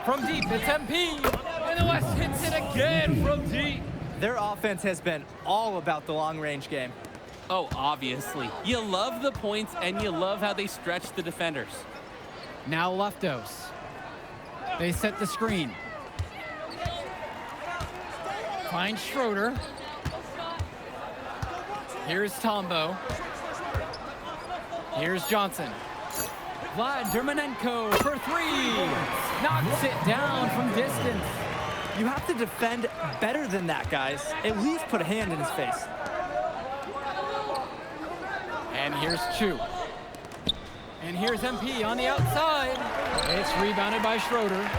From deep, it's MP. And the West hits it again from deep. Their offense has been all about the long-range game. Oh, obviously. You love the points, and you love how they stretch the defenders. Now Leftos. They set the screen. Finds Schroeder. Here's Tombo. Here's Johnson. Vlad Dermanenko for three. Knocks it down from distance. You have to defend better than that, guys. At least put a hand in his face. And here's Chu. And here's MP on the outside. It's rebounded by Schroeder.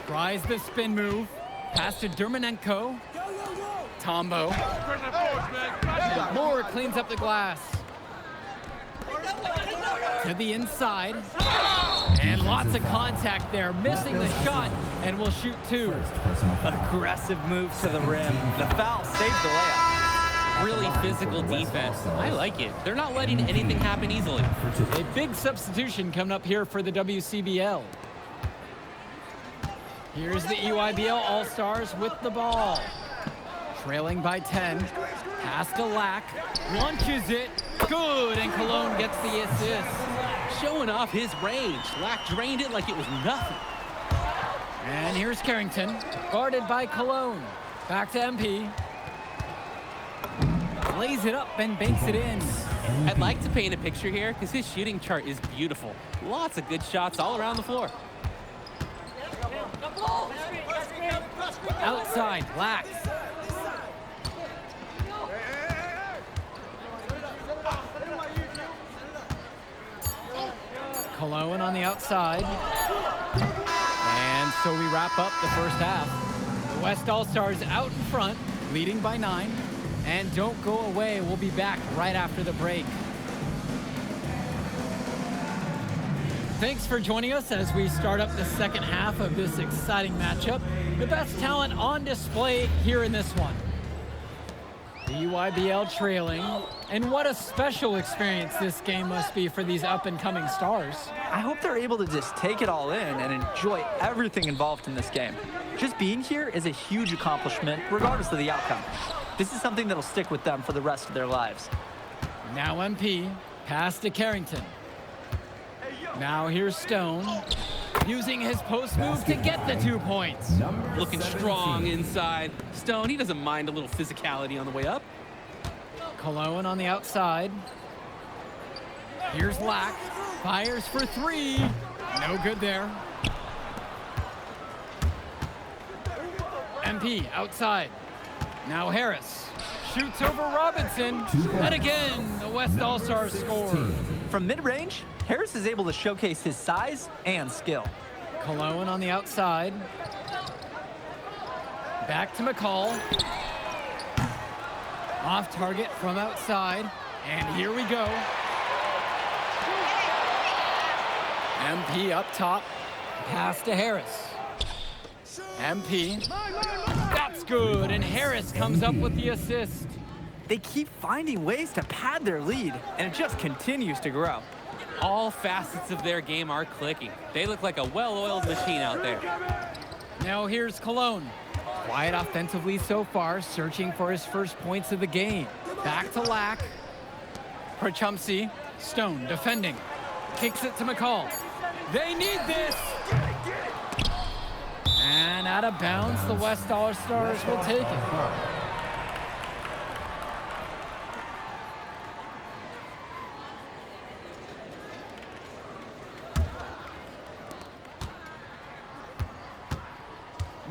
Tries the spin move. Pass to Dermanenko. Tombo. Moore cleans up the glass. To the inside. And lots of contact there. Missing the shot and will shoot two. Aggressive move to the rim. The foul saved the layup. Really physical defense. I like it. They're not letting anything happen easily. A big substitution coming up here for the WCBL. Here's the EYBL All-Stars with the ball. Trailing by 10. Pass to Lack. Launches it. Good, and Cologne gets the assist. Showing off his range. Lack drained it like it was nothing. And here's Carrington. Guarded by Cologne. Back to MP. Lays it up and banks it in. I'd like to paint a picture here because his shooting chart is beautiful. Lots of good shots all around the floor. Outside, Lack. Cologne on the outside. And so we wrap up the first half. The West All-Stars out in front, leading by 9. And don't go away. We'll be back right after the break. Thanks for joining us as we start up the second half of this exciting matchup. The best talent on display here in this one. The UYBL trailing. And what a special experience this game must be for these up-and-coming stars. I hope they're able to just take it all in and enjoy everything involved in this game. Just being here is a huge accomplishment, regardless of the outcome. This is something that'll stick with them for the rest of their lives. Now MP, pass to Carrington. Now here's Stone, using his post move to get the 2 points. Looking strong inside. Stone, he doesn't mind a little physicality on the way up. Cologne on the outside. Here's Lack, fires for three. No good there. MP outside. Now Harris shoots over Robinson. And again, the West All-Stars score. From mid-range, Harris is able to showcase his size and skill. Cologne on the outside. Back to McCall. Off target from outside. And here we go. MP up top. Pass to Harris. MP. That's good, and Harris comes up with the assist. They keep finding ways to pad their lead, and it just continues to grow. All facets of their game are clicking. They look like a well-oiled machine out there. Now here's Cologne. Quiet offensively so far, searching for his first points of the game. Back to Lack. Prochumsky. Stone defending. Kicks it to McCall. They need this! And out of bounds, the West All-Stars will take it.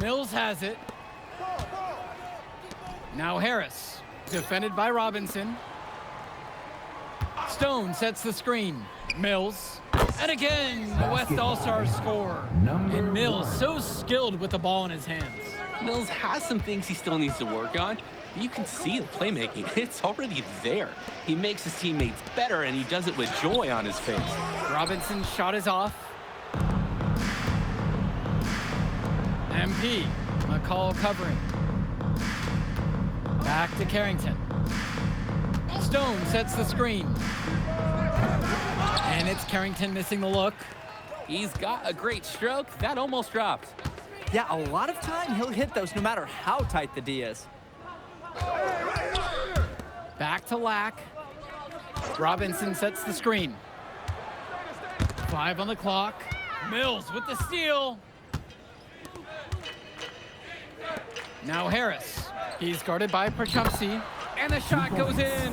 Mills has it. Now Harris, defended by Robinson. Stone sets the screen. Mills. And again, the West All-Stars score. And Mills so skilled with the ball in his hands. Mills has some things he still needs to work on. You can see the playmaking. It's already there. He makes his teammates better, and he does it with joy on his face. Robinson's shot is off. MP, McCall covering. Back to Carrington. Stone sets the screen. And it's Carrington missing the look. He's got a great stroke. That almost dropped. Yeah, a lot of time he'll hit those no matter how tight the D is. Back to Lack. Robinson sets the screen. 5 on the clock. Mills with the steal. Now Harris. He's guarded by Prochumsky. And the shot goes in.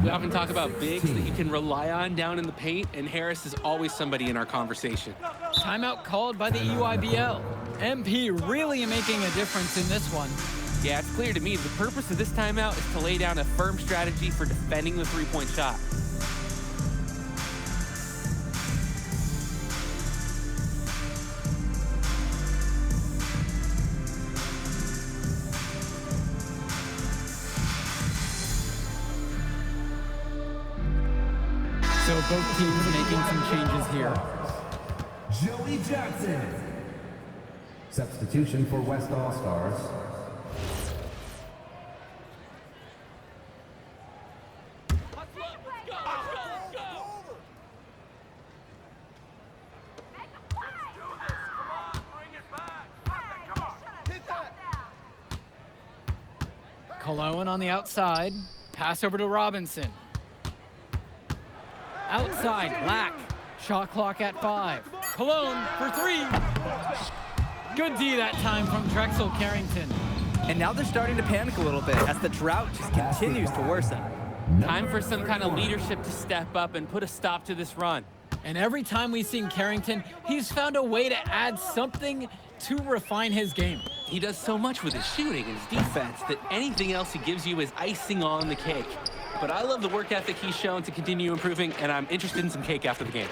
We often talk about bigs that you can rely on down in the paint, and Harris is always somebody in our conversation. Timeout called by the EYBL. MP really making a difference in this one. Yeah, it's clear to me the purpose of this timeout is to lay down a firm strategy for defending the three-point shot. So both teams making some changes here. Joey Johnson. Substitution for West All-Stars. Cologne on the outside. Pass over to Robinson. Outside, Lack. Shot clock at 5. Cologne for 3. Good D that time from Drexel Carrington. And now they're starting to panic a little bit as the drought just continues to worsen. Time for some kind of leadership to step up and put a stop to this run. And every time we've seen Carrington, he's found a way to add something to refine his game. He does so much with his shooting and his defense that anything else he gives you is icing on the cake. But I love the work ethic he's shown to continue improving, and I'm interested in some cake after the game.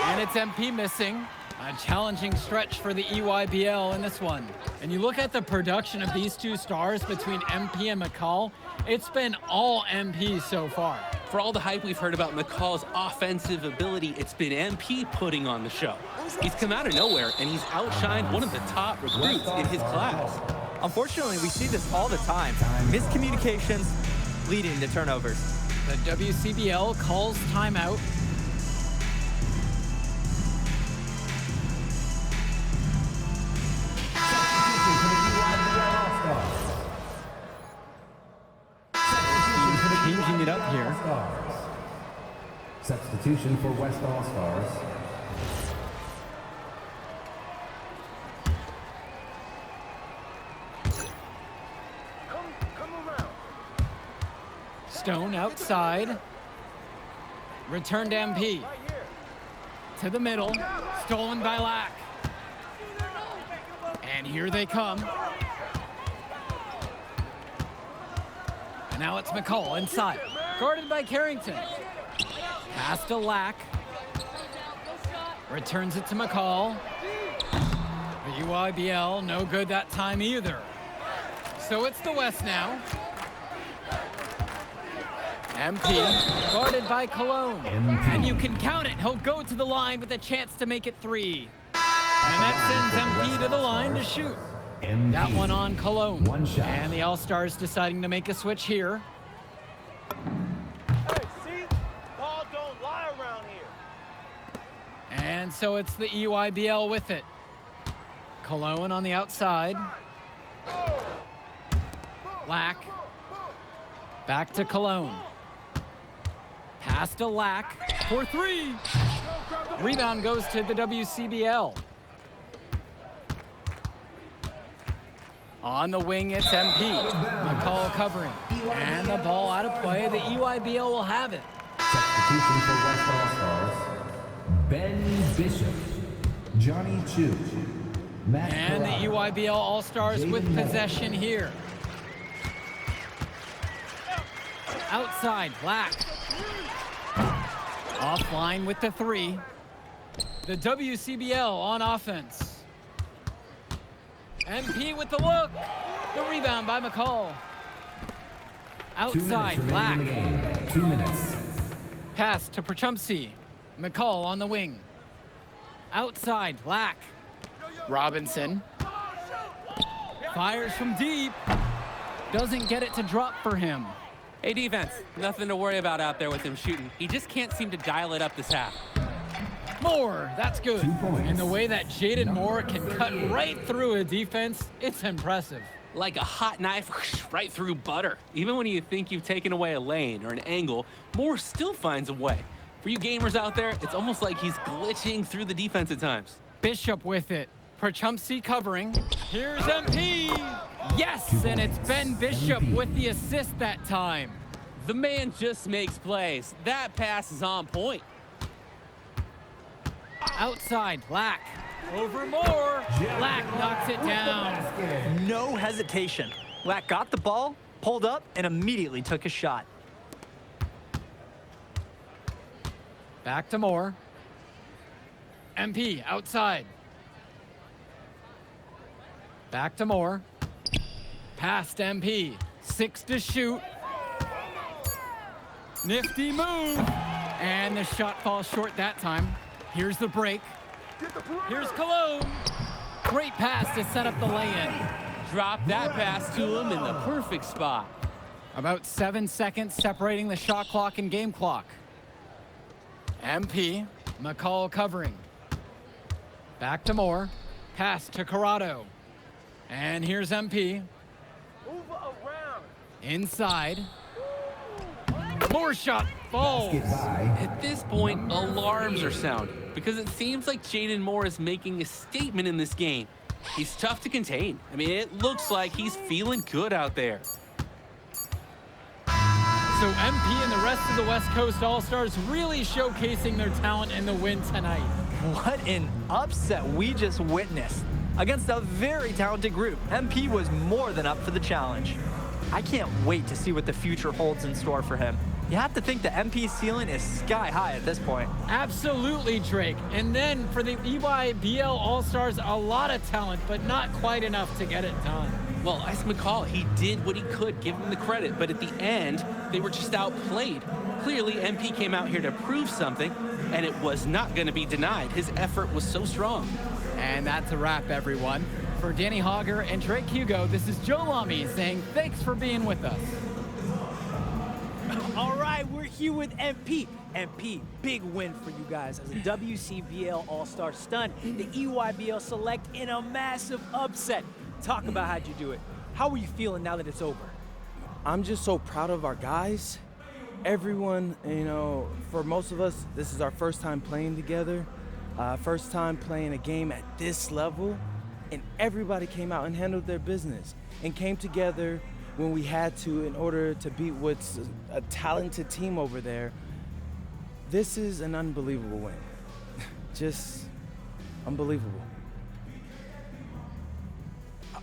And it's MP missing. A challenging stretch for the EYBL in this one. And you look at the production of these two stars between MP and McCall, it's been all MP so far. For all the hype we've heard about McCall's offensive ability, it's been MP putting on the show. He's come out of nowhere, and he's outshined one of the top recruits in his class. Unfortunately, we see this all the time. Miscommunications leading to turnovers. The WCBL calls timeout. Changing it up here. Substitution for West All-Stars. Stone outside. Return to MP. To the middle. Stolen by Lack. And here they come. And now it's McCall inside. Guarded by Carrington. Pass to Lack. Returns it to McCall. The UIBL, no good that time either. So it's the West now. MP, guarded by Cologne. And you can count it. He'll go to the line with a chance to make it 3. And that sends MP to the line to shoot. That one on Cologne. One shot. And the All-Stars deciding to make a switch here. Hey, see? Ball don't lie around here. And so it's the EYBL with it. Cologne on the outside. Lack. Back to Cologne. Pass to Lack for 3. Rebound goes to the WCBL. On the wing, it's MP. McCall covering. And the ball out of play. The EYBL will have it. Substitution for West All-Stars. Ben Bishop. Johnny Chu. Matt And the Corrado. EYBL All-Stars with Jaden possession here. Outside, Black. Offline with the 3. The WCBL on offense. MP with the look. The rebound by McCall. 2 minutes Outside, remaining Black. in the game. 2 minutes. Pass to Prochumsky. McCall on the wing. Outside, Black. Robinson. Fires from deep. Doesn't get it to drop for him. Hey, defense, nothing to worry about out there with him shooting. He just can't seem to dial it up this half. Moore, that's good. 2 points. And the way that Jaden Moore can cut right through a defense, it's impressive. Like a hot knife right through butter. Even when you think you've taken away a lane or an angle, Moore still finds a way. For you gamers out there, it's almost like he's glitching through the defense at times. Bishop with it. Perchumsky covering. Here's MP. Yes, and it's Ben Bishop with the assist that time. The man just makes plays. That pass is on point. Outside, Lack. Over Moore. Lack knocks it down. No hesitation. Lack got the ball, pulled up, and immediately took a shot. Back to Moore. MP outside. Back to Moore. Past MP. 6 to shoot. Nifty move. And the shot falls short that time. Here's the break. Here's Cologne. Great pass to set up the lay-in. Drop that pass to him in the perfect spot. About 7 seconds separating the shot clock and game clock. MP, McCall covering. Back to Moore. Pass to Corrado. And here's MP. Move around. Inside. Moore shot falls. Basket by At this point, alarms are sounding because it seems like Jaden Moore is making a statement in this game. He's tough to contain. I mean, it looks like he's feeling good out there. So MP and the rest of the West Coast All-Stars really showcasing their talent in the win tonight. What an upset we just witnessed. Against a very talented group, MP was more than up for the challenge. I can't wait to see what the future holds in store for him. You have to think the MP ceiling is sky high at this point. Absolutely, Drake. And then for the EYBL All-Stars, a lot of talent, but not quite enough to get it done. Well, Ice McCall, he did what he could, give him the credit, but at the end, they were just outplayed. Clearly, MP came out here to prove something, and it was not going to be denied. His effort was so strong. And that's a wrap, everyone. For Danny Hogger and Drake Hugo, this is Joe Lamy saying thanks for being with us. All right, we're here with MP. MP, big win for you guys as a WCBL All-Star stun, the EYBL Select in a massive upset. Talk about how'd you do it. How are you feeling now that it's over? I'm just so proud of our guys. Everyone, you know, for most of us, this is our first time playing together, first time playing a game at this level, and everybody came out and handled their business and came together when we had to in order to beat what's a talented team over there. This is an unbelievable win. Just unbelievable.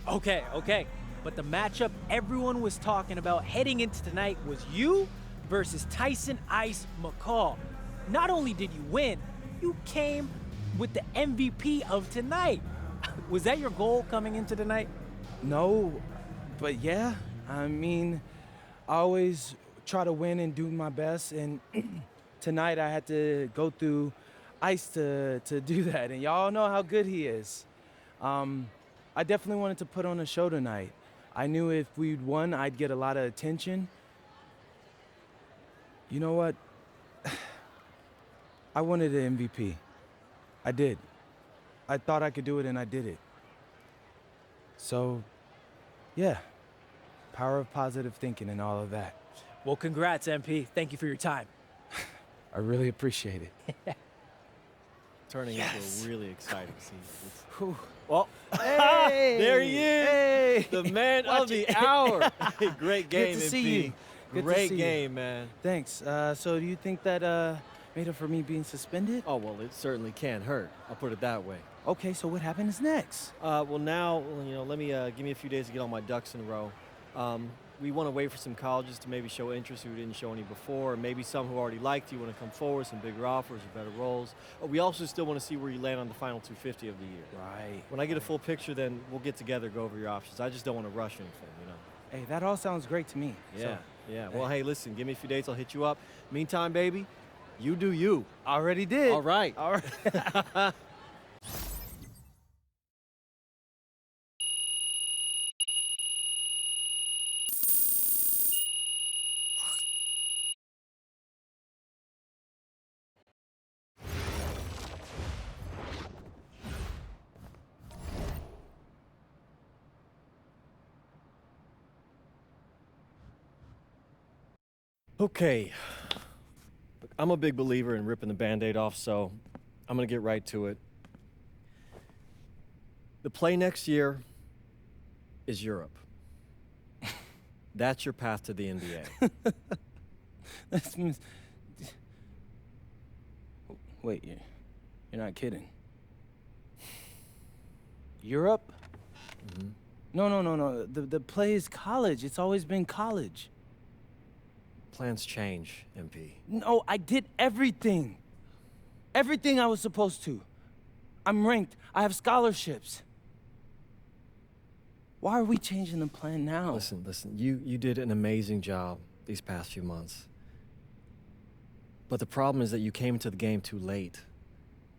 Okay. But the matchup everyone was talking about heading into tonight was you versus Tyson Ice McCall. Not only did you win, you came with the MVP of tonight. Was that your goal coming into tonight? No, but yeah, I mean, I always try to win and do my best, and tonight I had to go through Ice to do that, and y'all know how good he is. I definitely wanted to put on a show tonight. I knew if we'd won, I'd get a lot of attention. You know what? I wanted an MVP. I did. I thought I could do it, and I did it. So, yeah, power of positive thinking and all of that. Well, congrats, MP. Thank you for your time. I really appreciate it. Turning Yes. into a really exciting scene. Well, Hey, there he is, Hey! the man Watch of the it. hour. Great game, Good to see MP. you. Good to Great see you. game, man. Thanks. So do you think that made up for me being suspended? Oh, well, it certainly can't hurt. I'll put it that way. Okay, so what happens next? Well, now, let me give me a few days to get all my ducks in a row. We want to wait for some colleges to maybe show interest who didn't show any before, or maybe some who already liked you want to come forward, some bigger offers or better roles. We also still want to see where you land on the final 250 of the year. Right. When I get a full picture, then we'll get together, go over your options. I just don't want to rush anything, Hey, that all sounds great to me. Yeah, So, yeah. Well, hey, listen, give me a few dates. I'll hit you up. Meantime, baby, you do you. already did. All right. All right. Okay. Look, I'm a big believer in ripping the Band-Aid off, so I'm going to get right to it. The play next year is Europe. That's your path to the NBA. Wait, you're not kidding. Europe? Mhm. No. The play is college. It's always been college. Plans change, MP. No, I did everything. Everything I was supposed to. I'm ranked. I have scholarships. Why are we changing the plan now? Listen, you did an amazing job these past few months. But the problem is that you came into the game too late.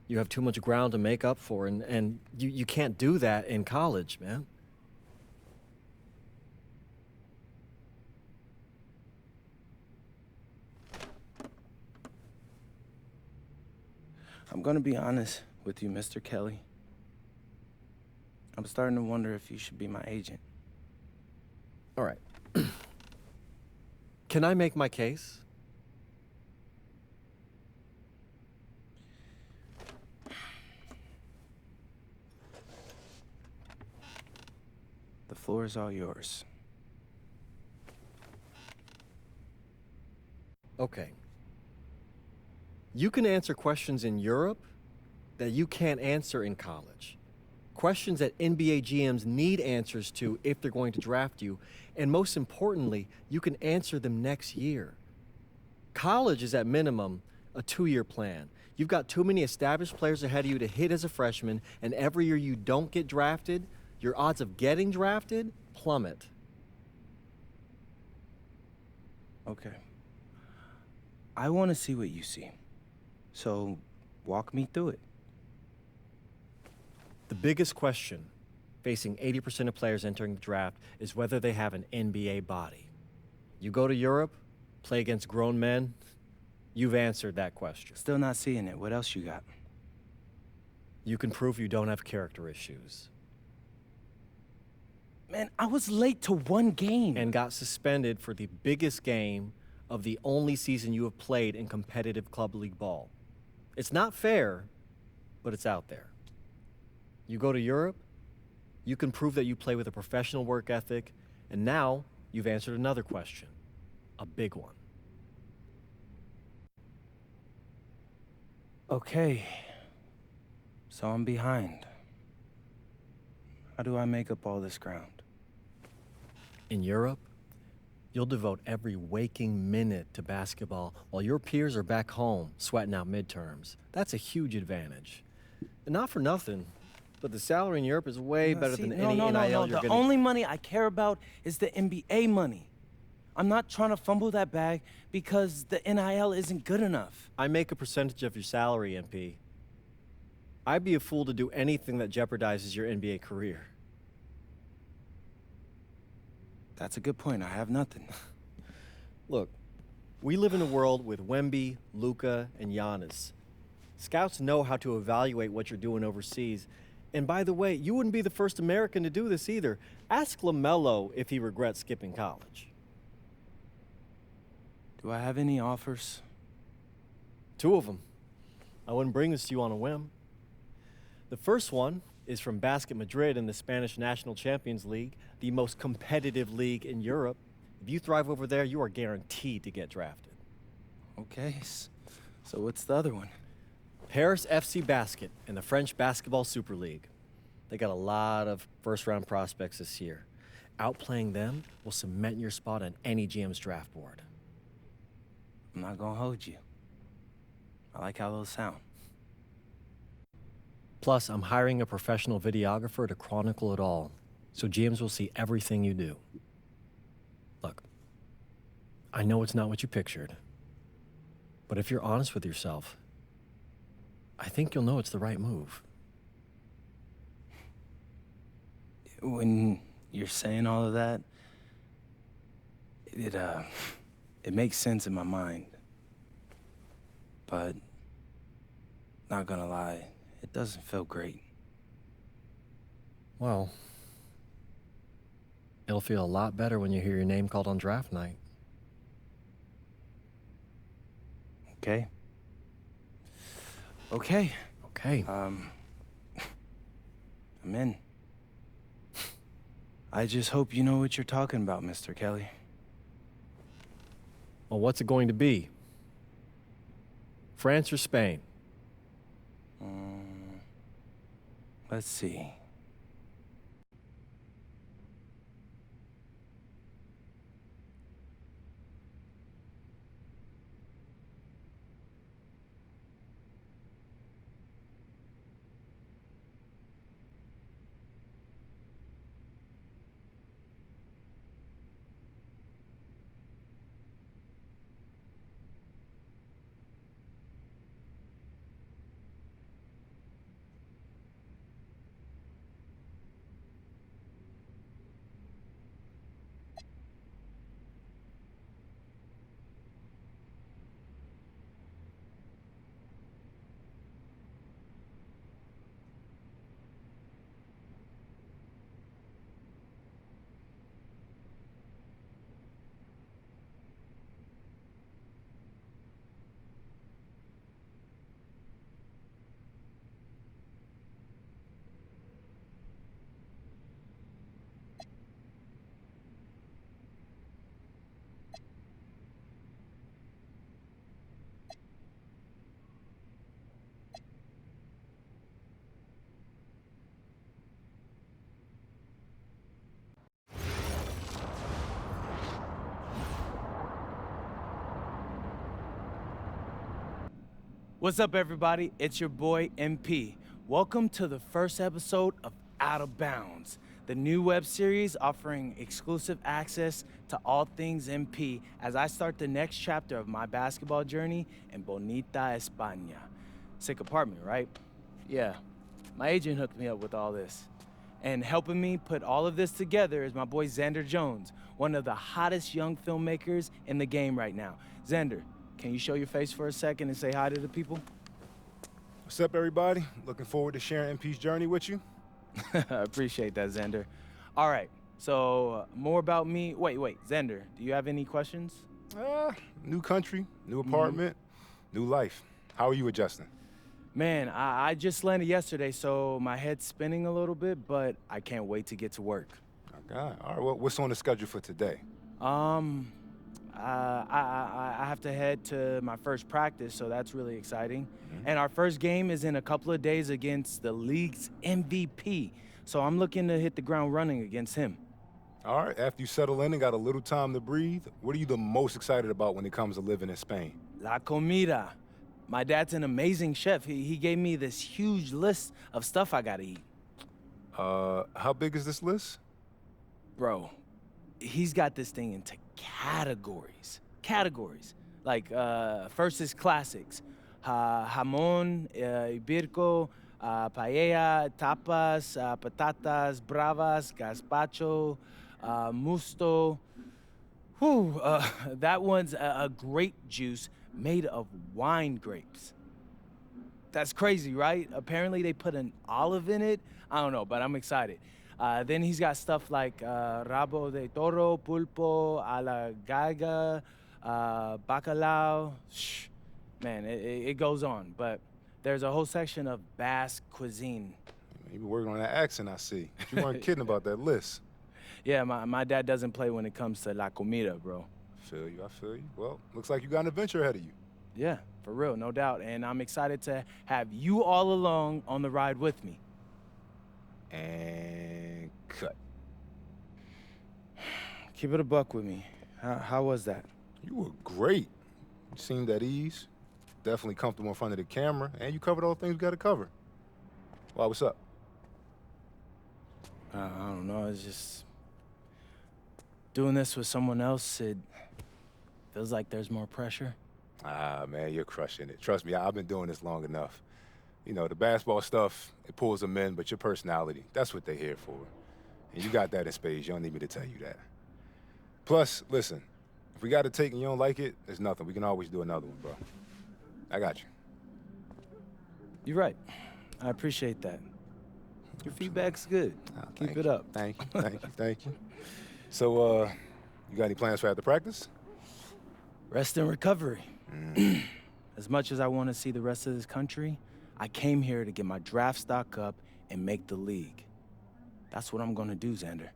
You have too much ground to make up for, and you can't do that in college, man. I'm gonna be honest with you, Mr. Kelly. I'm starting to wonder if you should be my agent. All right. Can I make my case? The floor is all yours. Okay. You can answer questions in Europe that you can't answer in college. Questions that NBA GMs need answers to if they're going to draft you. And most importantly, you can answer them next year. College is at minimum a 2-year plan. You've got too many established players ahead of you to hit as a freshman, and every year you don't get drafted, your odds of getting drafted plummet. Okay. I want to see what you see. So, walk me through it. The biggest question facing 80% of players entering the draft is whether they have an NBA body. You go to Europe, play against grown men, you've answered that question. Still not seeing it. What else you got? You can prove you don't have character issues. Man, I was late to one game. And got suspended for the biggest game of the only season you have played in competitive club league ball. It's not fair, but it's out there. You go to Europe, you can prove that you play with a professional work ethic, and now you've answered another question, a big one. Okay. So I'm behind. How do I make up all this ground? In Europe, you'll devote every waking minute to basketball while your peers are back home sweating out midterms. That's a huge advantage. And not for nothing, but the salary in Europe is way better than any NIL you're The getting. only money I care about is the NBA money. I'm not trying to fumble that bag because the NIL isn't good enough. I make a percentage of your salary, MP. I'd be a fool to do anything that jeopardizes your NBA career. That's a good point. I have nothing. Look, we live in a world with Wemby, Luka, and Giannis. Scouts know how to evaluate what you're doing overseas. And by the way, you wouldn't be the first American to do this either. Ask LaMelo if he regrets skipping college. Do I have any offers? 2 of them. I wouldn't bring this to you on a whim. The first one is from Basket Madrid in the Spanish National Champions League, the most competitive league in Europe. If you thrive over there, you are guaranteed to get drafted. Okay, so what's the other one? Paris FC Basket in the French Basketball Super League. They got a lot of first-round prospects this year. Outplaying them will cement your spot on any GM's draft board. I'm not gonna hold you. I like how those sound. Plus, I'm hiring a professional videographer to chronicle it all, so GMs will see everything you do. Look, I know it's not what you pictured, but if you're honest with yourself, I think you'll know it's the right move. When you're saying all of that, it makes sense in my mind. But, not gonna lie, it doesn't feel great. Well, it'll feel a lot better when you hear your name called on draft night. Okay? Okay. Okay. I'm in. I just hope you know what you're talking about, Mr. Kelly. Well, what's it going to be? France or Spain? Let's see. What's up, everybody? It's your boy, MP. Welcome to the first episode of Out of Bounds, the new web series offering exclusive access to all things MP as I start the next chapter of my basketball journey in Bonita, España. Sick apartment, right? Yeah, my agent hooked me up with all this. And helping me put all of this together is my boy Xander Jones, one of the hottest young filmmakers in the game right now. Xander, can you show your face for a second and say hi to the people? What's up, everybody? Looking forward to sharing MP's journey with you. I appreciate that, Xander. All right, so more about me. Wait, Xander, do you have any questions? New country, new apartment, new life. How are you adjusting? Man, I just landed yesterday, so my head's spinning a little bit, but I can't wait to get to work. Okay. All right, well, what's on the schedule for today? I have to head to my first practice, so that's really exciting. And our first game is in a couple of days against the league's MVP. So I'm looking to hit the ground running against him. All right, after you settle in and got a little time to breathe, what are you the most excited about when it comes to living in Spain? La comida. My dad's an amazing chef. He gave me this huge list of stuff I gotta eat. How big is this list? Bro, he's got this thing into categories. Like, first is classics. Jamón, ibirco, paella, tapas, patatas, bravas, gazpacho, musto. Whew, that one's a grape juice made of wine grapes. That's crazy, right? Apparently they put an olive in it. I don't know, but I'm excited. Then he's got stuff like rabo de toro, pulpo, a la galga, bacalao. Shh. Man, it goes on, but there's a whole section of Basque cuisine. You been working on that accent, I see. You weren't kidding about that list. Yeah, my dad doesn't play when it comes to la comida, bro. I feel you. Well, looks like you got an adventure ahead of you. Yeah, for real, no doubt. And I'm excited to have you all along on the ride with me. And cut. Keep it a buck with me. How was that? You were great. You seemed at ease. Definitely comfortable in front of the camera, and you covered all the things we got to cover. Why, what's up? I don't know, it's just... doing this with someone else, it feels like there's more pressure. Ah, man, you're crushing it. Trust me, I've been doing this long enough. You know, the basketball stuff, it pulls them in, but your personality, that's what they're here for. And you got that in spades. You don't need me to tell you that. Plus, listen, if we got to take and you don't like it, there's nothing. We can always do another one, bro. I got you. You're right. I appreciate that. Your feedback's good. Keep it up. Thank you. So, you got any plans for after practice? Rest and recovery. As much as I want to see the rest of this country, I came here to get my draft stock up and make the league. That's what I'm gonna do, Xander.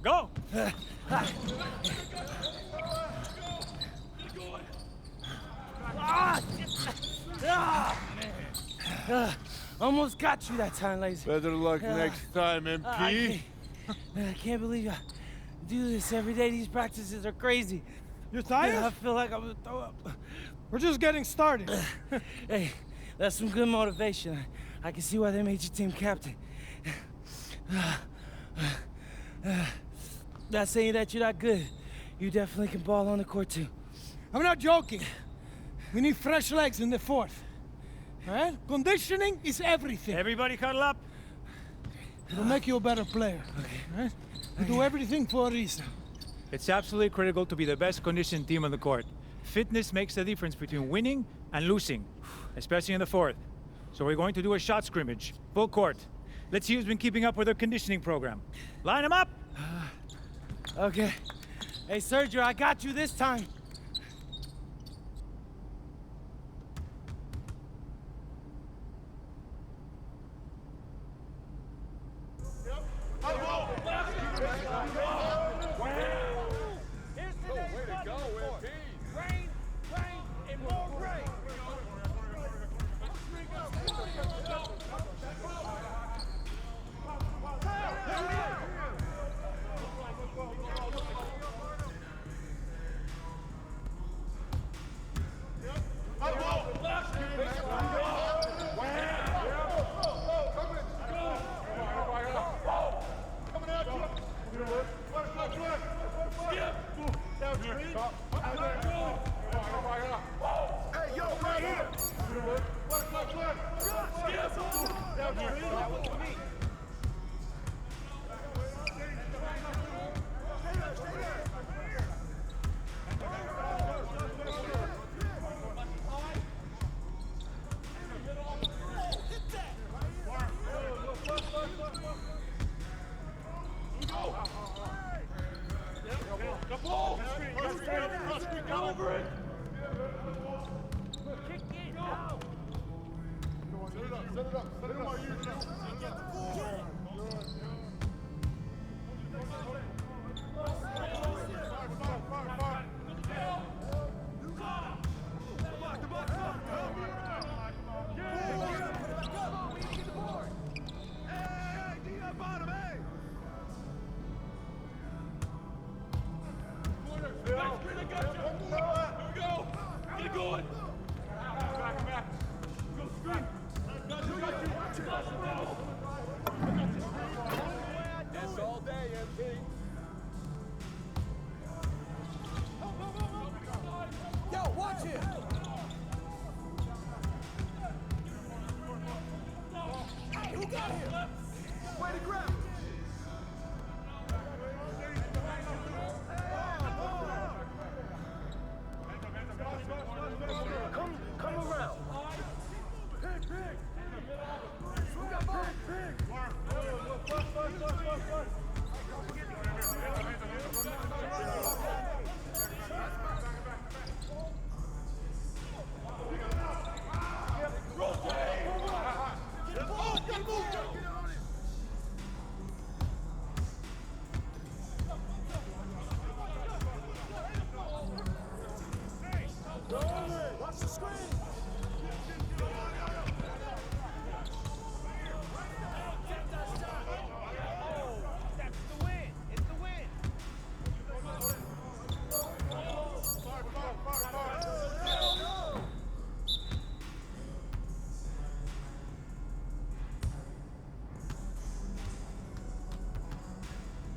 Go! Almost got you that time, Lazy. Better luck next time, MP. I can't believe I do this every day. These practices are crazy. You're tired? I feel like I'm gonna throw up. We're just getting started. Hey, that's some good motivation. I can see why they made you team captain. Not saying that you're not good. You definitely can ball on the court too. I'm not joking. We need fresh legs in the fourth. All right? Conditioning is everything. Everybody cuddle up. It'll make you a better player. Okay. All right? We do everything for a reason. It's absolutely critical to be the best conditioned team on the court. Fitness makes the difference between winning and losing, especially in the fourth. So we're going to do a shot scrimmage, full court. Let's see who's been keeping up with their conditioning program. Line them up! Okay. Hey, Sergio, I got you this time. Hey, yo, right here.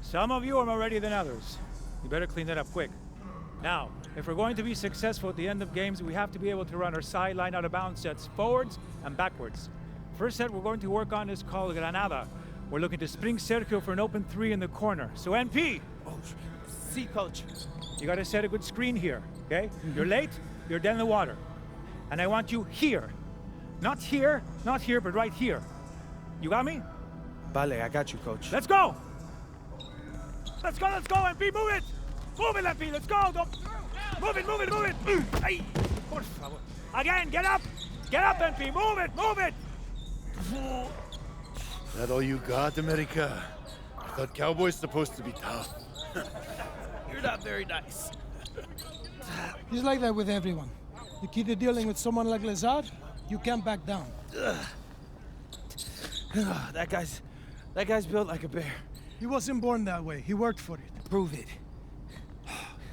Some of you are more ready than others. You better clean that up quick. Now, if we're going to be successful at the end of games, we have to be able to run our sideline out of bounds sets forwards and backwards. First set we're going to work on is called Granada. We're looking to spring Sergio for an open three in the corner. So NP! Oh, see, coach. You gotta set a good screen here, okay? You're late, you're dead in the water. And I want you here. Not here, but right here. You got me? Vale, I got you, coach. Let's go! Let's go, MP, move it! Move it, MP, let's go! Move it! Ay, por favor. Again, get up! Get up, MP, move it! That all you got, America? I thought Cowboys supposed to be tough. You're not very nice. He's like that with everyone. You keep dealing with someone like Lazard, you can't back down. That guy's built like a bear. He wasn't born that way. He worked for it. Prove it.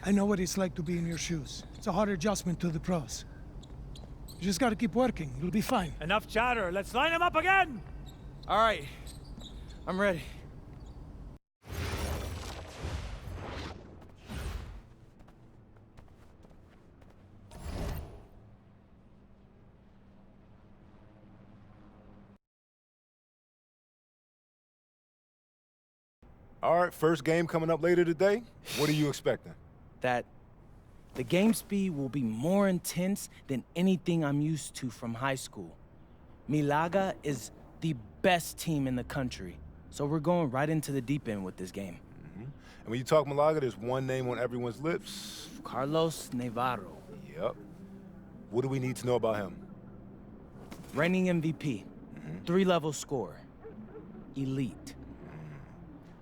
I know what it's like to be in your shoes. It's a hard adjustment to the pros. You just gotta keep working. You'll be fine. Enough chatter. Let's line him up again! All right. I'm ready. All right, first game coming up later today. What are you expecting? That the game speed will be more intense than anything I'm used to from high school. Milaga is the best team in the country, so we're going right into the deep end with this game. And when you talk Malaga, there's one name on everyone's lips. Carlos Navarro. Yep. What do we need to know about him? Reigning MVP. 3-level scorer. Elite.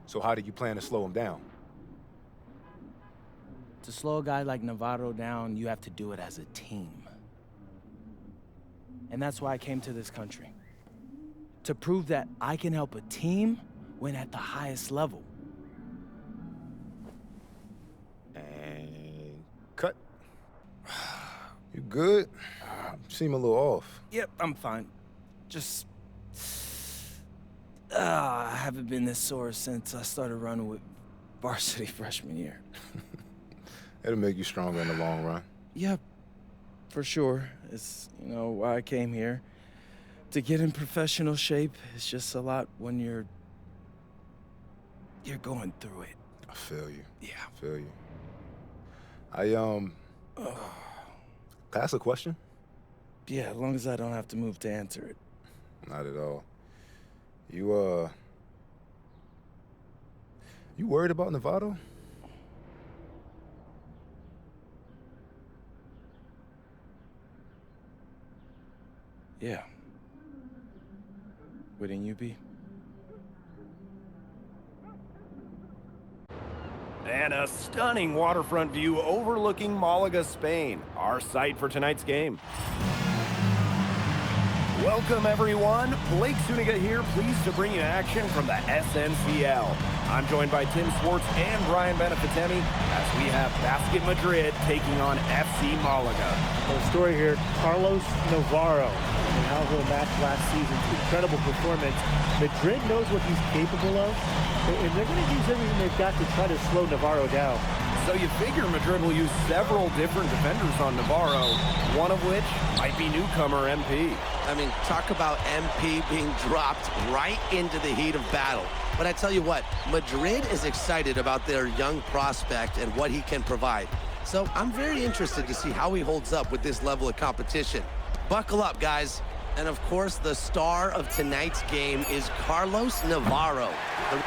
So how do you plan to slow him down? To slow a guy like Navarro down, you have to do it as a team. And that's why I came to this country. To prove that I can help a team win at the highest level. And cut. You good? You seem a little off. Yep, I'm fine. Just... I haven't been this sore since I started running with varsity freshman year. It'll make you stronger in the long run. Yeah, for sure. It's, why I came here. To get in professional shape, it's just a lot when you're going through it. I feel you. Yeah. I feel you. Can I ask a question? Yeah, as long as I don't have to move to answer it. Not at all. You worried about Novato? Yeah. Wouldn't you be? And a stunning waterfront view overlooking Malaga, Spain, our site for tonight's game. Welcome, everyone. Blake Zuniga here, pleased to bring you action from the SNCL. I'm joined by Tim Swartz and Brian Beneficemi as we have Basket Madrid taking on FC Malaga. The story here, Carlos Navarro. And how he'll match last season's incredible performance. Madrid knows what he's capable of, and they're going to use everything they've got to try to slow Navarro down. So you figure Madrid will use several different defenders on Navarro, one of which might be newcomer MP. I mean, talk about MP being dropped right into the heat of battle. But I tell you what, Madrid is excited about their young prospect and what he can provide. So I'm very interested to see how he holds up with this level of competition. Buckle up, guys. And of course, the star of tonight's game is Carlos Navarro. And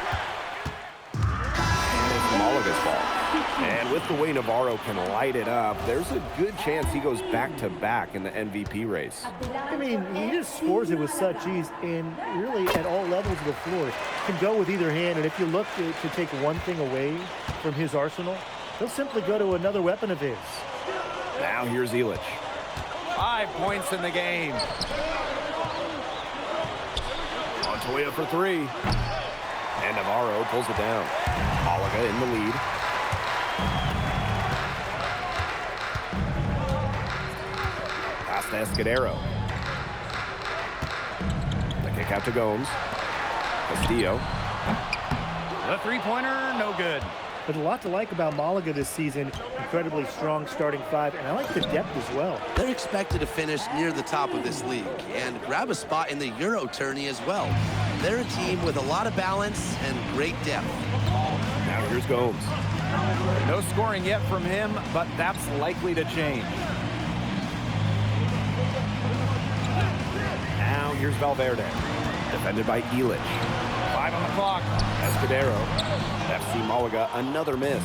it's Malaga's ball. And with the way Navarro can light it up, there's a good chance he goes back-to-back in the MVP race. I mean, he just scores it with such ease, and really at all levels of the floor. Can go with either hand, and if you look to take one thing away from his arsenal, he'll simply go to another weapon of his. Now here's Illich. 5 points in the game. Montoya for 3. And Navarro pulls it down. Malaga in the lead. Pass to Escudero. The kick out to Gomes. Castillo. The three-pointer, no good. But a lot to like about Malaga this season. Incredibly strong starting 5, and I like the depth as well. They're expected to finish near the top of this league and grab a spot in the Euro tourney as well. They're a team with a lot of balance and great depth. Now here's Gomes. No scoring yet from him, but that's likely to change. Now here's Valverde. Defended by Illich. 5 on the clock. Escudero. FC Malaga, another miss.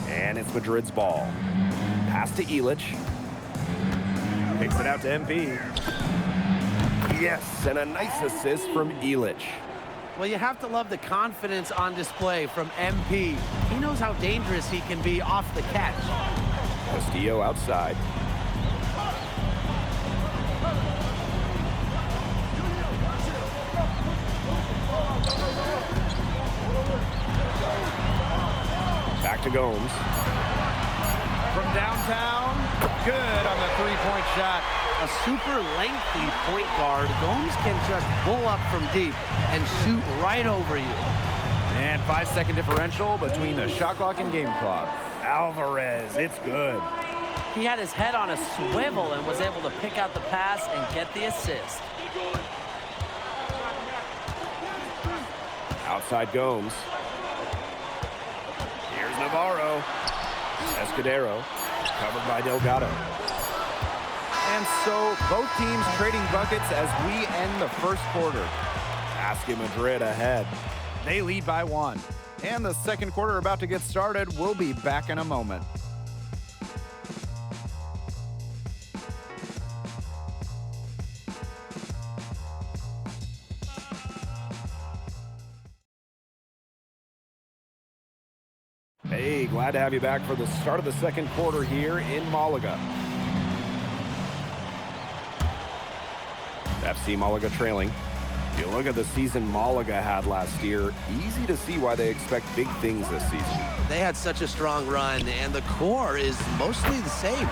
And it's Madrid's ball. Pass to Illich. Kicks it out to MP. Yes, and a nice assist from Illich. Well, you have to love the confidence on display from MP. He knows how dangerous he can be off the catch. Castillo outside. Back to Gomes. From downtown, good on the three-point shot. A super lengthy point guard. Gomes can just pull up from deep and shoot right over you. And 5-second differential between the shot clock and game clock. Alvarez, it's good. He had his head on a swivel and was able to pick out the pass and get the assist. Outside Gomes. Here's Navarro. Escudero, covered by Delgado. And so both teams trading buckets as we end the first quarter. Basket Madrid ahead. They lead by 1. And the second quarter about to get started. We'll be back in a moment. Hey, glad to have you back for the start of the second quarter here in Malaga. FC Malaga trailing. If you look at the season Malaga had last year, easy to see why they expect big things this season. They had such a strong run, and the core is mostly the same.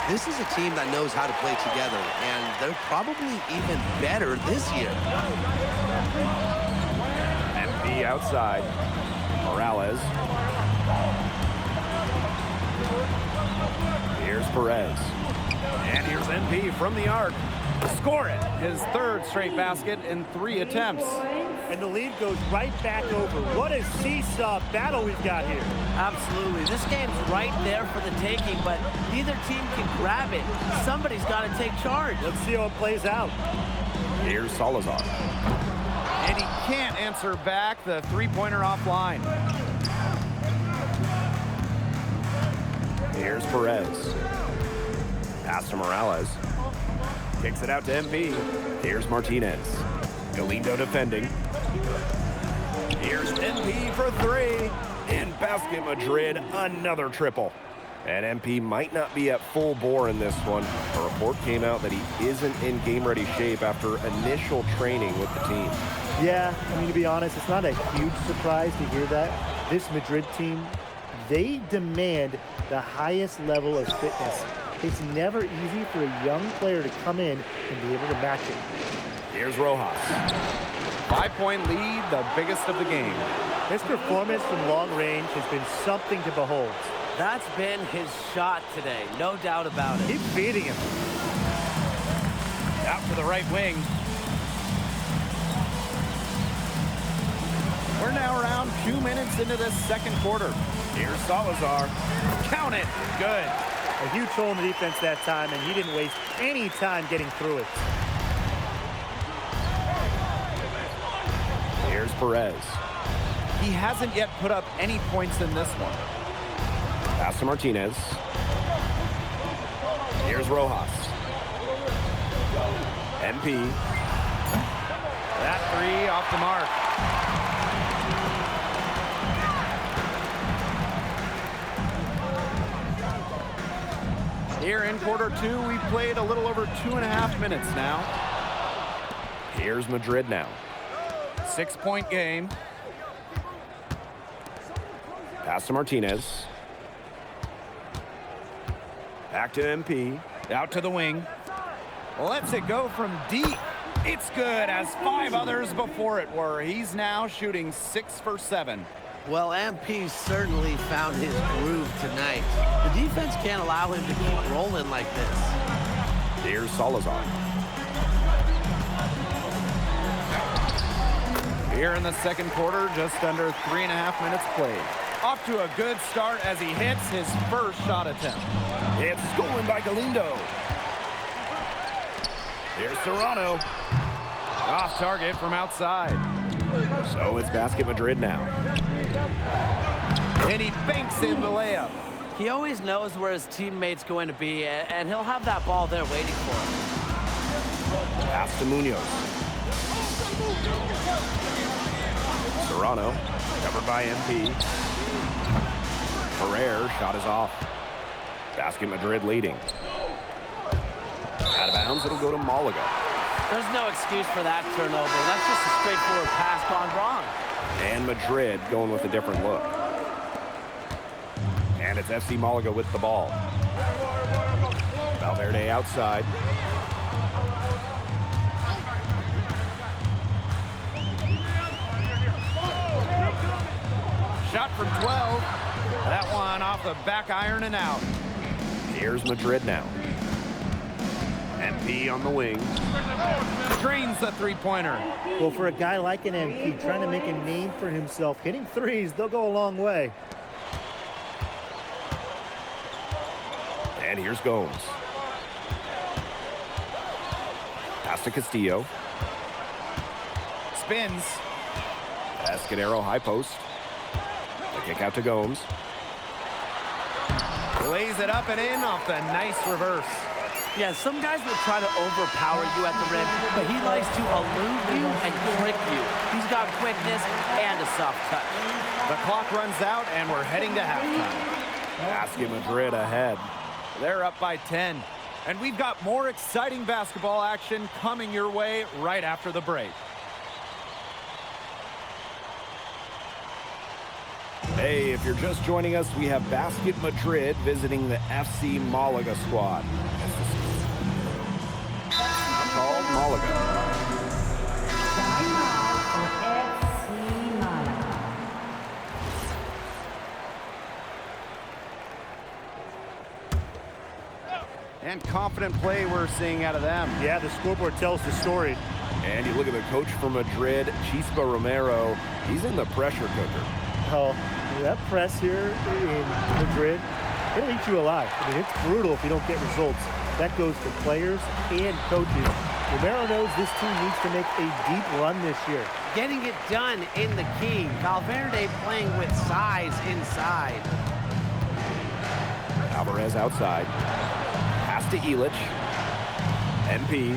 This is a team that knows how to play together, and they're probably even better this year. MP outside. Morales. Perez. And here's MP from the arc. Score it. His third straight basket in 3 attempts. And the lead goes right back over. What a seesaw battle we've got here. Absolutely. This game's right there for the taking, but neither team can grab it. Somebody's got to take charge. Let's see how it plays out. Here's Salazar. And he can't answer back. The three-pointer offline. Here's Perez. Pass to Morales. Kicks it out to MP. Here's Martinez. Galindo defending. Here's MP for 3. And Basket Madrid, another triple. And MP might not be at full bore in this one. A report came out that he isn't in game-ready shape after initial training with the team. Yeah, I mean, to be honest, it's not a huge surprise to hear that. This Madrid team, they demand the highest level of fitness. It's never easy for a young player to come in and be able to match it. Here's Rojas. 5-point lead, the biggest of the game. His performance from long range has been something to behold. That's been his shot today, no doubt about it. Keep feeding him. Out to the right wing. We're now around 2 minutes into this second quarter. Here's Salazar. Count it. Good. A huge hole in the defense that time, and he didn't waste any time getting through it. Here's Perez. He hasn't yet put up any points in this one. Pass to Martinez. Here's Rojas. MP. That 3 off the mark. Here in quarter 2, we've played a little over 2.5 minutes now. Here's Madrid now. 6-point game. Pass to Martinez. Back to MP. Out to the wing. Lets it go from deep. It's good, as 5 others before it were. He's now shooting 6 for 7. Well, MP certainly found his groove tonight. The defense can't allow him to keep rolling like this. Here's Salazar. Here in the second quarter, just under 3.5 minutes played. Off to a good start as he hits his first shot attempt. It's stolen by Galindo. Here's Serrano. Off target from outside. So it's Basket Madrid now. And he banks in the layup. He always knows where his teammate's going to be, and he'll have that ball there waiting for him. Pass to Munoz. Serrano, covered by MP. Ferrer, shot is off. Basket Madrid leading. Out of bounds, it'll go to Malaga. There's no excuse for that turnover. That's just a straightforward pass gone wrong. And Madrid going with a different look. And it's FC Malaga with the ball. Valverde outside. Shot from 12. That one off the back iron and out. Here's Madrid now. MP on the wing. Drains the three-pointer. Well, for a guy like an MP trying to make a name for himself, hitting threes, they'll go a long way. And here's Gomes. Pass to Castillo. Spins. Escudero high post. The kick out to Gomes. Lays it up and in off the nice reverse. Yeah, some guys will try to overpower you at the rim, but he likes to elude you and trick you. He's got quickness and a soft touch. The clock runs out and we're heading to halftime. Basket Madrid ahead. They're up by 10. And we've got more exciting basketball action coming your way right after the break. Hey, if you're just joining us, we have Basket Madrid visiting the FC Malaga squad. Called Malaga. And confident play we're seeing out of them. Yeah, the scoreboard tells the story. And you look at the coach from Madrid, Chispa Romero. He's in the pressure cooker. Oh, that press here in Madrid, it'll eat you alive. I mean, it's brutal if you don't get results. That goes to players and coaches. Romero knows this team needs to make a deep run this year. Getting it done in the key. Valverde playing with size inside. Alvarez outside. Pass to Illich. MP.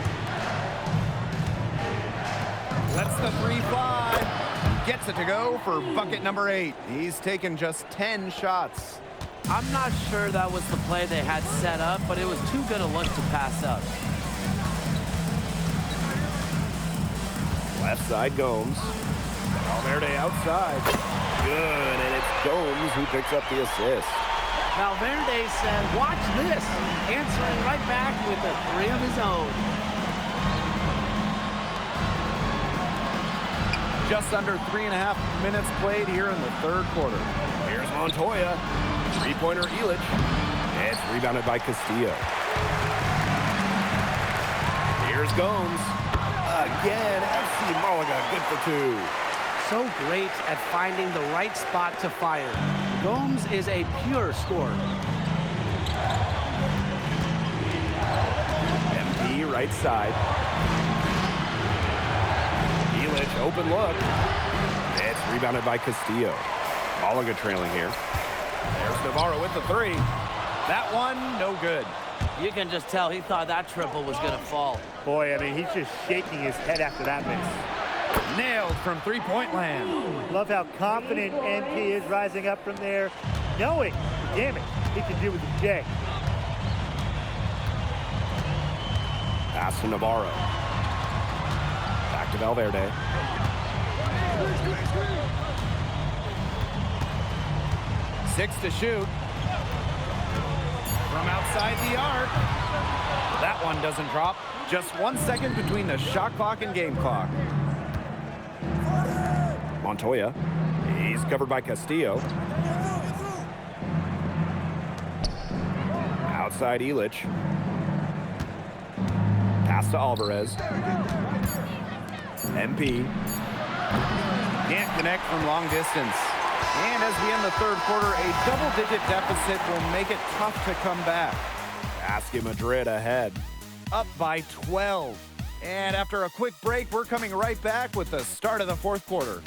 Lets the three fly. Gets it to go for bucket number 8. He's taken just 10 shots. I'm not sure that was the play they had set up, but it was too good a look to pass up. Left side, Gomes. Valverde outside. Good, and it's Gomes who picks up the assist. Valverde said, watch this. Answering right back with a 3 of his own. Just under 3.5 minutes played here in the third quarter. Here's Montoya. Three-pointer Illich. It's rebounded by Castillo. Here's Gomes. Again, FC Malaga good for 2. So great at finding the right spot to fire. Gomes is a pure scorer. MP right side. Illich, open look. It's rebounded by Castillo. Malaga trailing here. There's Navarro with the 3. That one, no good. You can just tell he thought that triple was going to fall. Boy, I mean, he's just shaking his head after that miss. Nailed from three-point land. Love how confident MP is rising up from there, knowing the damage he can do with the J. Pass to Navarro. Back to Valverde. Six to shoot. From outside the arc. That one doesn't drop. Just 1 second between the shot clock and game clock. Montoya. He's covered by Castillo. Outside Illich. Pass to Alvarez. MP. Can't connect from long distance. And as we end the third quarter, a double-digit deficit will make it tough to come back. Basket Madrid ahead. Up by 12. And after a quick break, we're coming right back with the start of the fourth quarter.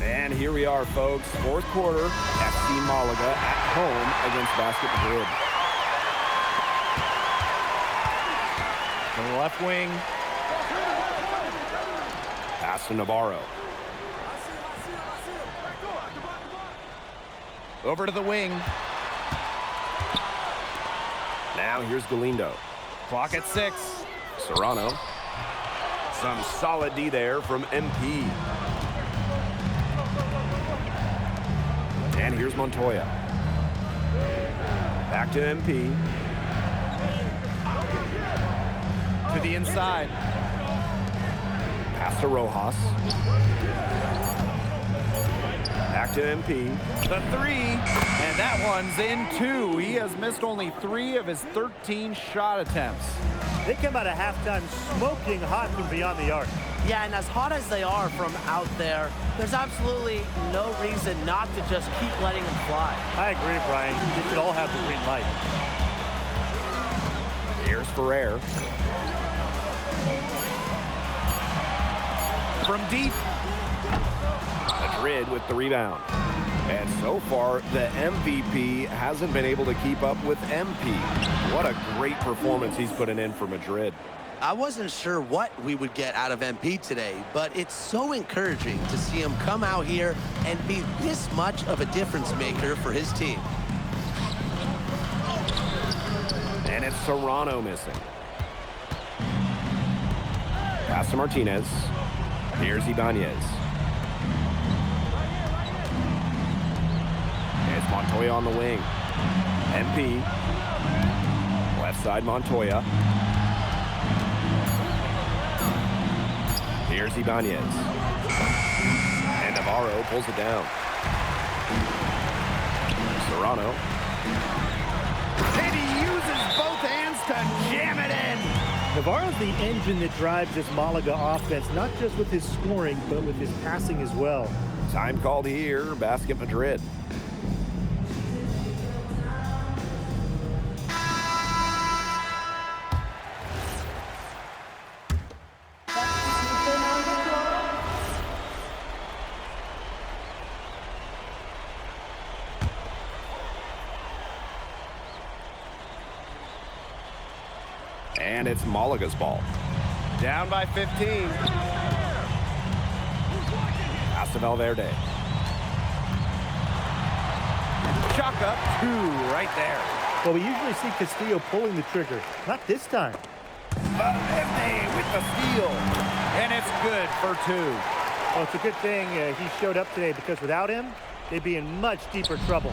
And here we are, folks. Fourth quarter, FC Malaga at home against Basket Madrid. From the left wing. Pass to Navarro. Over to the wing. Now here's Galindo. Clock at 6. Serrano. Some solid D there from MP. And here's Montoya. Back to MP. To the inside. Pass to Rojas. Back to MP. The 3. And that one's in 2. He has missed only 3 of his 13 shot attempts. They come out of halftime smoking hot from beyond the arc. Yeah, and as hot as they are from out there, there's absolutely no reason not to just keep letting them fly. I agree, Brian. They should all have the green light. Here's Ferrer. From deep. Madrid with the rebound. And so far, the MVP hasn't been able to keep up with MP. What a great performance he's putting in for Madrid. I wasn't sure what we would get out of MP today, but it's so encouraging to see him come out here and be this much of a difference maker for his team. And it's Serrano missing. Pass to Martinez. Here's Ibanez. It's Montoya on the wing. MP. Left side Montoya. Here's Ibanez. Navarro pulls it down. Serrano. And he uses both hands to jam it in. Navarro's the engine that drives this Malaga offense, not just with his scoring, but with his passing as well. Time called here, Basket Madrid. And it's Malaga's ball. Down by 15. Pass to Valverde. Chuck up 2 right there. Well, we usually see Castillo pulling the trigger. Not this time. Valverde with the steal. And it's good for 2. Well, it's a good thing he showed up today, because without him, they'd be in much deeper trouble.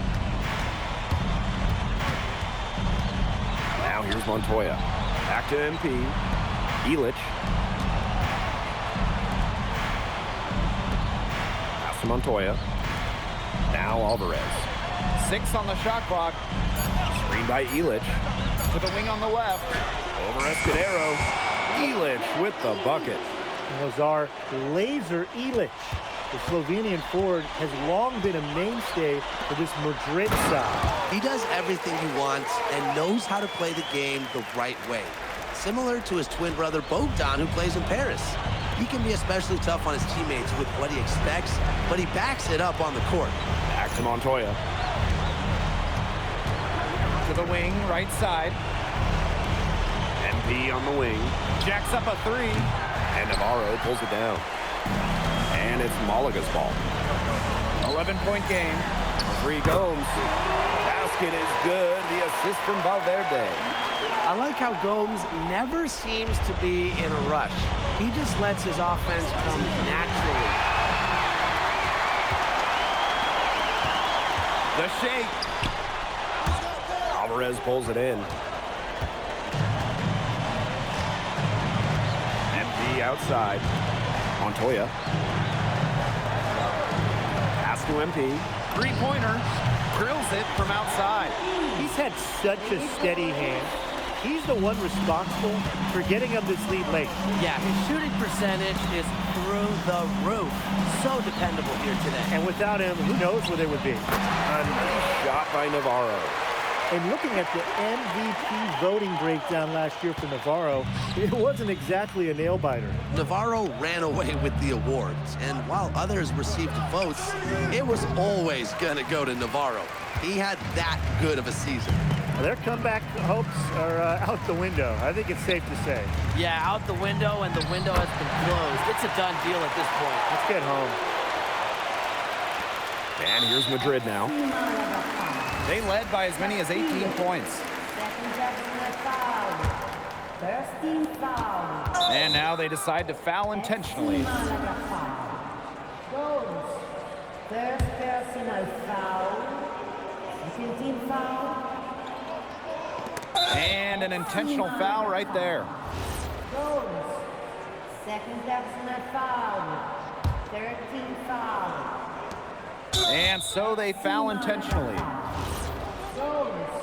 Now here's Montoya. Back to MP. Illich. Pass to Montoya. Now Alvarez. 6 on the shot clock. Screen by Illich. To the wing on the left. Over Escudero. Illich with the bucket. Lazar laser Illich. The Slovenian forward has long been a mainstay for this Madrid side. He does everything he wants and knows how to play the game the right way. Similar to his twin brother Bogdan, who plays in Paris. He can be especially tough on his teammates with what he expects, but he backs it up on the court. Back to Montoya. To the wing, right side. MP on the wing. Jacks up a 3. And Navarro pulls it down. And it's Malaga's ball. 11-point game. 3 Gomes. Basket is good. The assist from Valverde. I like how Gomes never seems to be in a rush. He just lets his offense come naturally. The shake. Alvarez pulls it in. MP outside. Montoya. Pass to MP. 3-pointer. Drills it from outside. He's had such a steady hand. He's the one responsible for getting him this lead late. Yeah, his shooting percentage is through the roof. So dependable here today. And without him, who knows where they would be. A nice shot by Navarro. And looking at the MVP voting breakdown last year for Navarro, it wasn't exactly a nail-biter. Navarro ran away with the awards, and while others received votes, it was always going to go to Navarro. He had that good of a season. Their comeback hopes are out the window. I think it's safe to say. Yeah, out the window, and the window has been closed. It's a done deal at this point. Let's get home. And here's Madrid now. They led by as many as 18 points. And now they decide to foul intentionally. First personal foul. Second team foul. And an intentional foul right there. Goals. Second personal foul. Third team foul. And so they foul intentionally. Goals.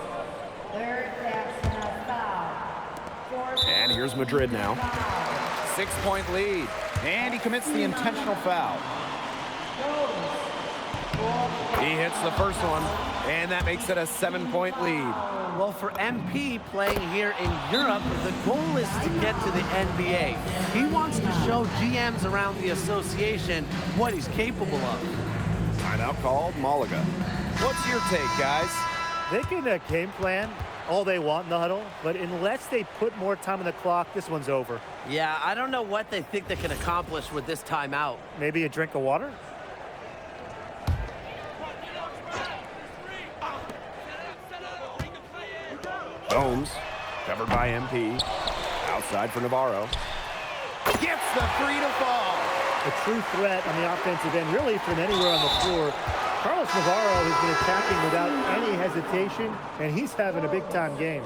Third personal foul. And here's Madrid now. 6-point lead. And he commits the intentional foul. He hits the first one, and that makes it a 7-point lead. Well, for MP playing here in Europe, the goal is to get to the NBA. He wants to show GMs around the association what he's capable of. Timeout called, Malaga. What's your take, guys? They can game plan all they want in the huddle, but unless they put more time on the clock, this one's over. Yeah, I don't know what they think they can accomplish with this timeout. Maybe a drink of water? Gomes, covered by MP. Outside for Navarro. Gets the 3 to fall. A true threat on the offensive end, really from anywhere on the floor. Carlos Navarro has been attacking without any hesitation, and he's having a big-time game.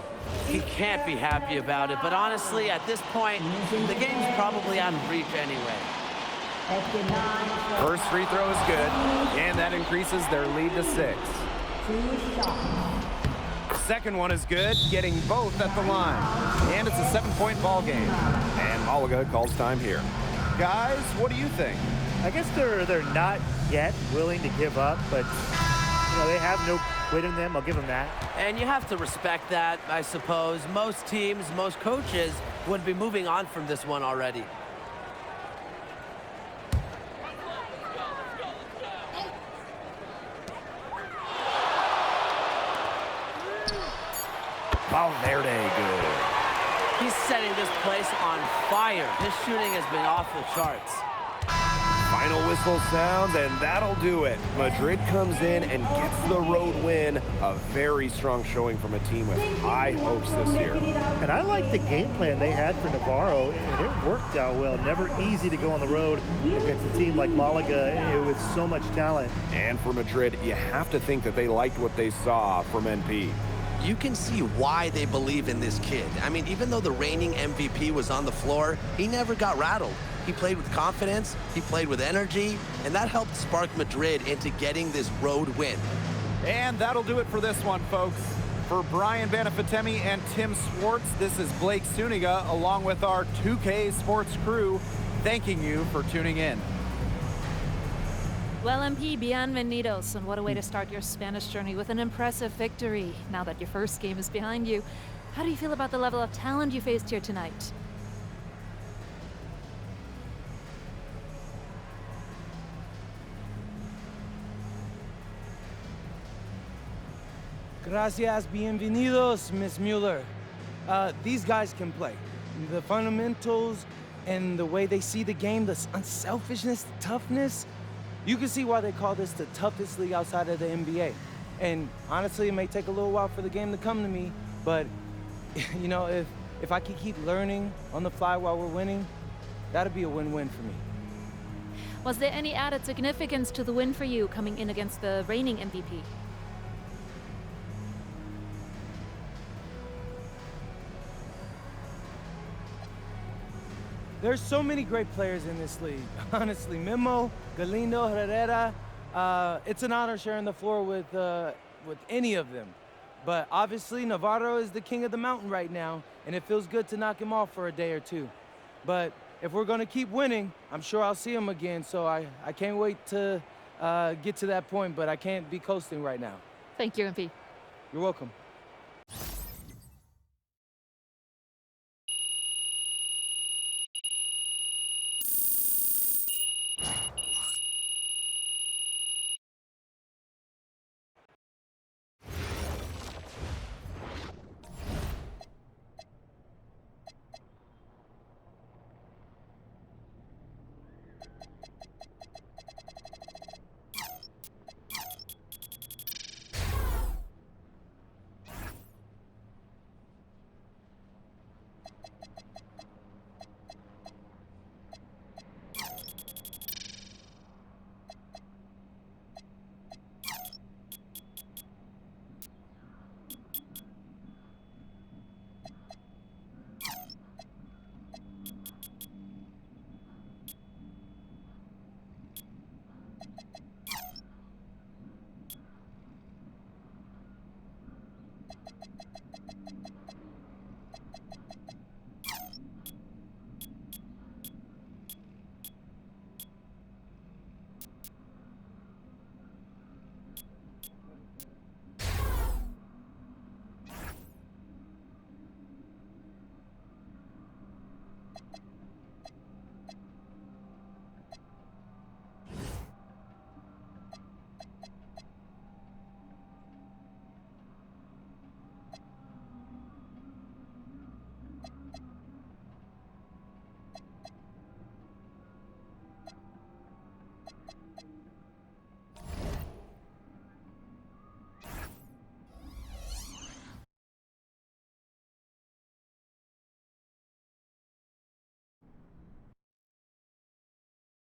He can't be happy about it, but honestly, at this point, the game's probably out of reach anyway. 59 First free throw is good, and that increases their lead to 6. 2 shots. Second one is good, getting both at the line. And it's a 7-point ball game. And Malaga calls time here. Guys, what do you think? I guess they're not yet willing to give up, but they have no quit in them. I'll give them that. And you have to respect that, I suppose. Most teams, most coaches would be moving on from this one already. Valverde good. He's setting this place on fire. His shooting has been off the charts. Final whistle sounds, and that'll do it. Madrid comes in and gets the road win. A very strong showing from a team with high hopes this year. And I like the game plan they had for Navarro, and it worked out well. Never easy to go on the road against a team like Malaga with so much talent. And for Madrid, you have to think that they liked what they saw from NP. You can see why they believe in this kid. I mean, even though the reigning MVP was on the floor, he never got rattled. He played with confidence, he played with energy, and that helped spark Madrid into getting this road win. And that'll do it for this one, folks. For Brian Banafitemi and Tim Swartz, this is Blake Suniga, along with our 2K Sports crew, thanking you for tuning in. Well, MP, bienvenidos, and what a way to start your Spanish journey with an impressive victory. Now that your first game is behind you, how do you feel about the level of talent you faced here tonight? Gracias, bienvenidos, Miss Mueller. These guys can play. The fundamentals and the way they see the game, the unselfishness, the toughness, you can see why they call this the toughest league outside of the NBA. And honestly, it may take a little while for the game to come to me, but if I can keep learning on the fly while we're winning, that'd be a win-win for me. Was there any added significance to the win for you coming in against the reigning MVP? There's so many great players in this league. Honestly, Memo, Galindo, Herrera, it's an honor sharing the floor with any of them. But obviously, Navarro is the king of the mountain right now, and it feels good to knock him off for a day or two. But if we're going to keep winning, I'm sure I'll see him again, so I can't wait to get to that point, but I can't be coasting right now. Thank you, MP. You're welcome.